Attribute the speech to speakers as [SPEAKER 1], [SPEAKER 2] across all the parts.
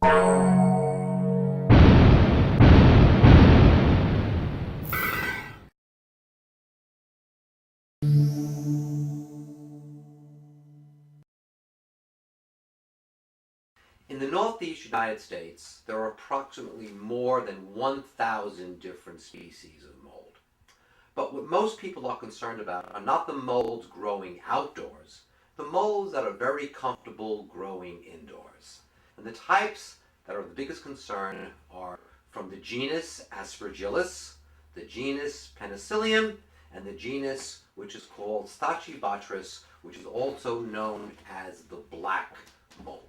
[SPEAKER 1] In the Northeastern United States, there are approximately more than 1,000 different species of mold. But what most people are concerned about are not the molds growing outdoors, the molds that are very comfortable growing indoors. And the types that are of the biggest concern are from the genus Aspergillus, the genus Penicillium, and the genus which is called Stachybotrys, which is also known as the black mold.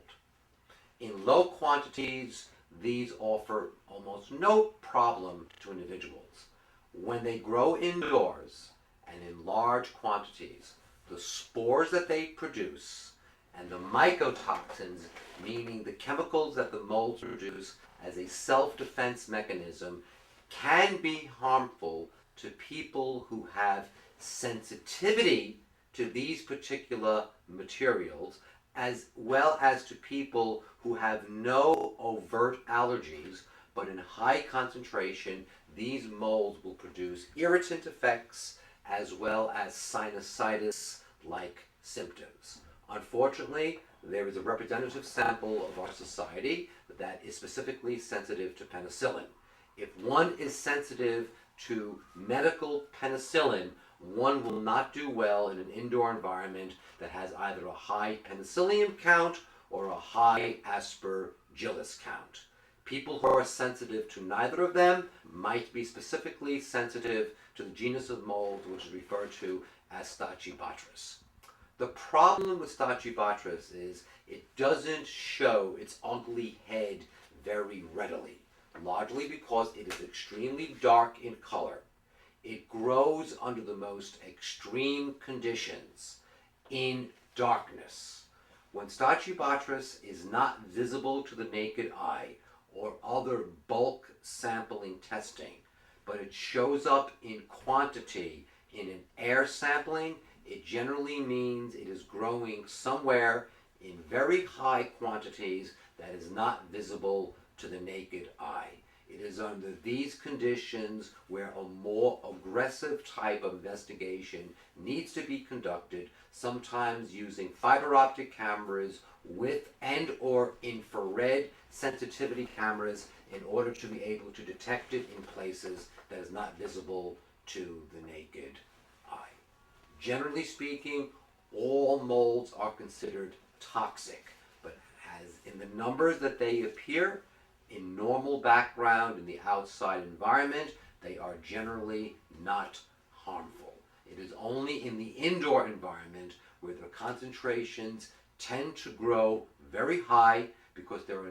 [SPEAKER 1] In low quantities, these offer almost no problem to individuals. When they grow indoors and in large quantities, the spores that they produce and the mycotoxins, meaning the chemicals that the molds produce as a self-defense mechanism, can be harmful to people who have sensitivity to these particular materials, as well as to people who have no overt allergies, but in high concentration, these molds will produce irritant effects as well as sinusitis-like symptoms. Unfortunately, there is a representative sample of our society that is specifically sensitive to penicillin. If one is sensitive to medical penicillin, one will not do well in an indoor environment that has either a high penicillium count or a high aspergillus count. People who are sensitive to neither of them might be specifically sensitive to the genus of mold which is referred to as Stachybotrys. The problem with Stachybotrys is it doesn't show its ugly head very readily, largely because it is extremely dark in color. It grows under the most extreme conditions in darkness. When Stachybotrys is not visible to the naked eye or other bulk sampling testing, but it shows up in quantity in an air sampling, it generally means it is growing somewhere in very high quantities that is not visible to the naked eye. It is under these conditions where a more aggressive type of investigation needs to be conducted, sometimes using fiber optic cameras with and or infrared sensitivity cameras in order to be able to detect it in places that is not visible to the naked eye. Generally speaking, all molds are considered toxic, but as in the numbers that they appear, in normal background in the outside environment, they are generally not harmful. It is only in the indoor environment where the concentrations tend to grow very high because there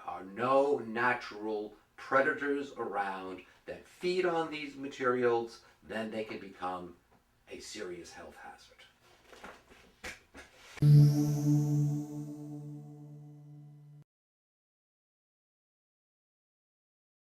[SPEAKER 1] are no natural predators around that feed on these materials, then they can become a serious health hazard.